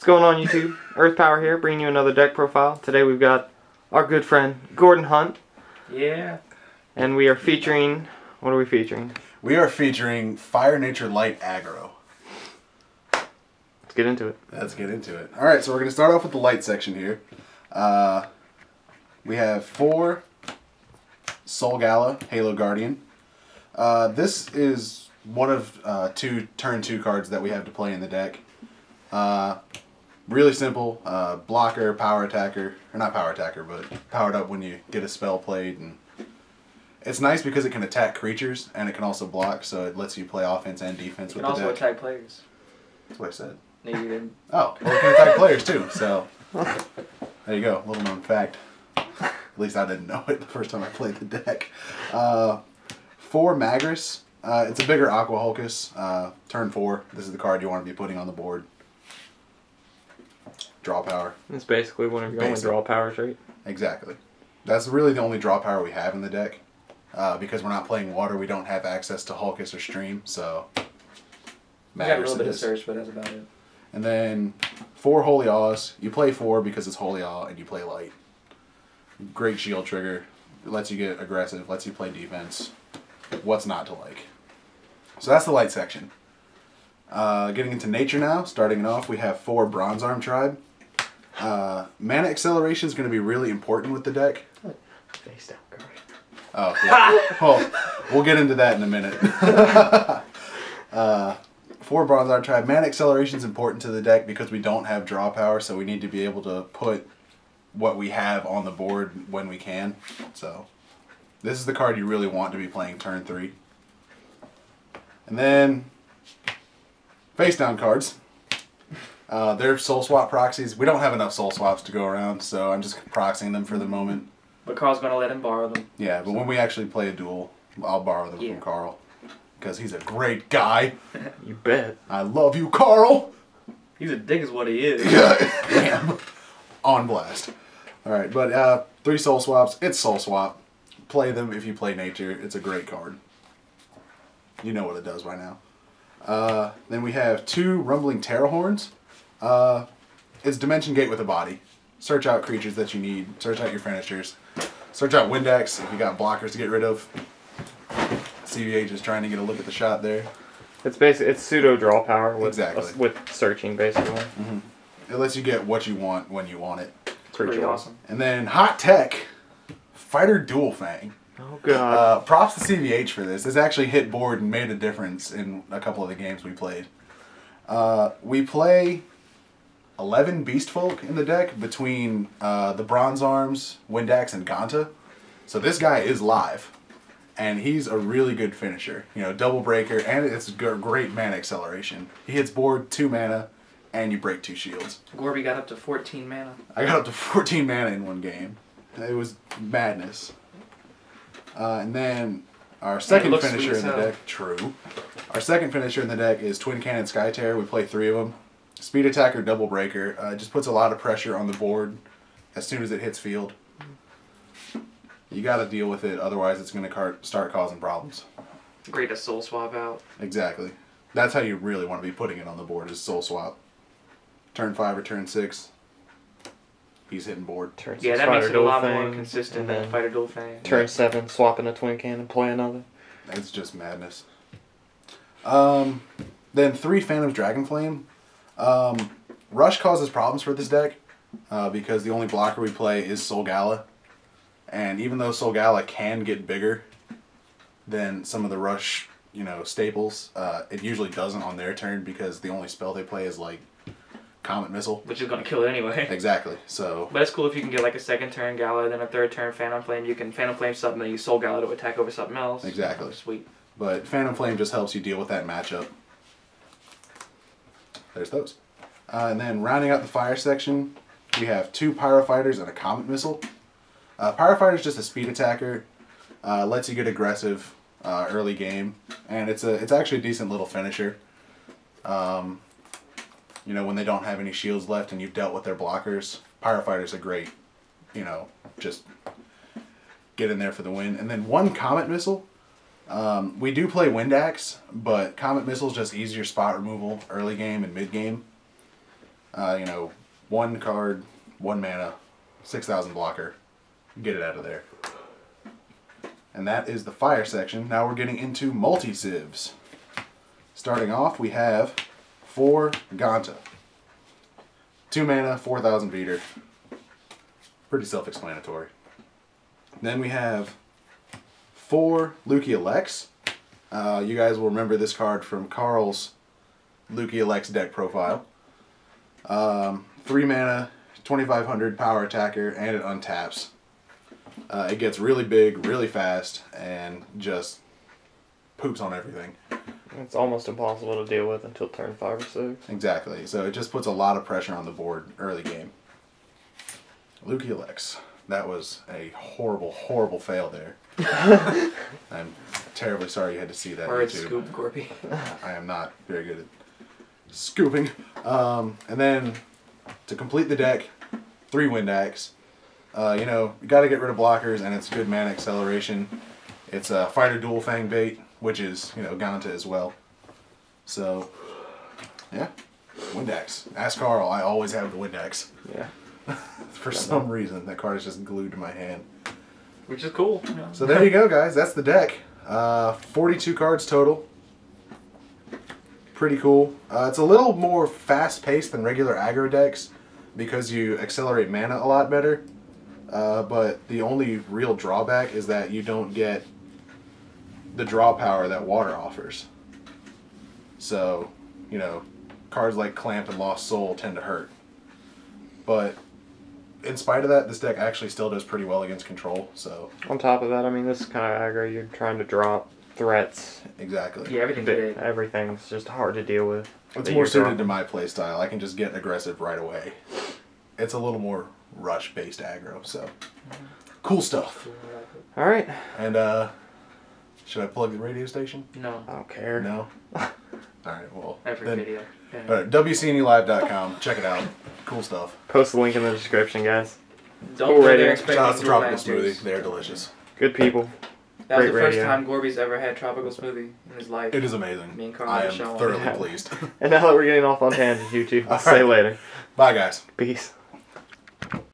What's going on, YouTube? Earth Power here, bringing you another deck profile. Today we've got our good friend Gordon Hunt. Yeah. And we are featuring... What are we featuring? We are featuring Fire, Nature, Light, Aggro. Let's get into it. Let's get into it. Alright, so we're going to start off with the light section here. We have 4 Soul Galla, Halo Guardian. This is one of 2 turn 2 cards that we have to play in the deck. Really simple, blocker, power attacker, or not power attacker, but powered up when you get a spell played. And it's nice because it can attack creatures and it can also block, so it lets you play offense and defense with the deck. It can also attack players. That's what I said. No, you didn't. Oh, well, it can attack players too, so there you go, little known fact. At least I didn't know it the first time I played the deck. 4 Magris. It's a bigger Aqua Hulkus. Turn 4. This is the card you want to be putting on the board. Draw power. It's basically one of your only draw powers, right? Exactly. That's really the only draw power we have in the deck. Because we're not playing water, we don't have access to Hulkus or Stream, so... I got a little bit of search, but that's about it. And then 4 Holy Aws. You play 4 because it's Holy Awe, and you play light. Great shield trigger. It lets you get aggressive, lets you play defense. What's not to like? So that's the light section. Getting into nature now, starting it off, we have 4 Bronze Arm Tribe. Mana acceleration is going to be really important with the deck. Face down, Gorby. Oh, yeah. Well, we'll get into that in a minute. 4 Bronze Arm Tribe. Mana acceleration is important to the deck because we don't have draw power, so we need to be able to put what we have on the board when we can. So this is the card you really want to be playing turn 3. And then face down cards. They're soul swap proxies. We don't have enough soul swaps to go around, so I'm just proxying them for the moment. But Carl's going to let him borrow them. Yeah, but when we actually play a duel, I'll borrow them from Carl. Because he's a great guy. You bet. I love you, Carl! He's a dick is what he is. Damn. On blast. Alright, but 3 soul swaps. It's soul swap. Play them if you play nature. It's a great card. You know what it does by now. Then we have 2 Rumbling Terahorns. It's Dimension Gate with a body. Search out creatures that you need. Search out your finishers. Search out Windex if you got blockers to get rid of. CVH is trying to get a look at the shot there. It's basically pseudo draw power with with searching basically. Mm-hmm. It lets you get what you want when you want it. It's pretty awesome. And then hot tech, Fighter Dual Fang. Oh god. Props to CVH for this. This actually hit board and made a difference in a couple of the games we played. We play 11 Beast Folk in the deck between the Bronze Arms, Windax, and Gonta. So this guy is live. And he's a really good finisher. You know, double breaker, and it's great mana acceleration. He hits board 2 mana, and you break 2 shields. Gorby got up to 14 mana. I got up to 14 mana in one game. It was madness. And then our second finisher in the deck, true. Our second finisher in the deck is Twin Cannon Skyterror. We play 3 of them. Speed attacker, double breaker. It just puts a lot of pressure on the board as soon as it hits field. You got to deal with it, otherwise it's going to start causing problems. Great to soul swap out. Exactly. That's how you really want to be putting it on the board, is soul swap. Turn 5 or turn 6, he's hitting board. Turn 6, yeah, that makes it a lot more consistent than Fighter Dual Fang. Turn 7, swapping a Twin Cannon, play another. It's just madness. Then 3 Phantom's Dragonflame. Rush causes problems for this deck because the only blocker we play is Soul Galla. And even though Soul Galla can get bigger than some of the Rush, you know, staples, it usually doesn't on their turn because the only spell they play is like Comet Missile. Which is going to kill it anyway. Exactly, so... But it's cool if you can get like a 2nd turn Galla, then a 3rd turn Phantom Flame. You can Phantom Flame something, then use Soul Galla to attack over something else. Exactly. Sweet. But Phantom Flame just helps you deal with that matchup. There's those. And then rounding out the fire section, we have 2 Pyro Fighters and a Comet Missile. Pyro Fighter is just a speed attacker. Lets you get aggressive early game, and it's actually a decent little finisher. You know, when they don't have any shields left and you've dealt with their blockers, Pyro Fighter's a great, you know, just get in there for the win. And then 1 Comet Missile. We do play Windax, but Comet Missile is just easier spot removal early game and mid game. You know, 1 card, 1 mana, 6,000 blocker. Get it out of there. And that is the fire section. Now we're getting into multi-civs. Starting off, we have 4 Gonta. 2 mana, 4,000 beater. Pretty self-explanatory. Then we have 4 Lukia Lex. You guys will remember this card from Carl's Lukia Lex deck profile. 3 mana, 2,500 power attacker, and it untaps. It gets really big, really fast, and just poops on everything. It's almost impossible to deal with until turn 5 or 6. Exactly. So it just puts a lot of pressure on the board early game. Lukia Lex. That was a horrible, horrible fail there. I'm terribly sorry you had to see that. Hard YouTube. scoop, Gorby. I am not very good at scooping. And then to complete the deck, 3 Wind Axe. You know, you got to get rid of blockers, and it's good mana acceleration. It's a fighter dual Fang bait, which is, you know, Gonta as well. So, yeah, Wind Axe. Ask Carl, I always have the Wind Axe. Yeah. For some reason, that card is just glued to my hand. Which is cool. You know. So there you go, guys. That's the deck. 42 cards total. Pretty cool. It's a little more fast-paced than regular aggro decks because you accelerate mana a lot better. But the only real drawback is that you don't get the draw power that water offers. So, you know, cards like Clamp and Lost Soul tend to hurt. But in spite of that, this deck actually still does pretty well against control. So On top of that, I mean, this is kind of aggro. You're trying to drop threats. exactly. Yeah, everything's big. Everything's just hard to deal with. It's more suited to my play style. I can just get aggressive right away. It's a little more rush-based aggro, so cool stuff. All right. And should I plug the radio station? No. I don't care. No. All right. Well, Every then, video. Yeah. all right, WCNElive.com. Check it out. Cool stuff. Post the link in the description, guys. Don't Cool go radio. there expecting Shout out to Duel Tropical Masters. Smoothie. They're delicious. Good people. That was Great the first radio. time Gorby's ever had tropical smoothie in his life. It is amazing. Me and Carl I are am showing. thoroughly Yeah. pleased. And now that we're getting off on tangents, you two, I'll All say right. later. Bye, guys. Peace.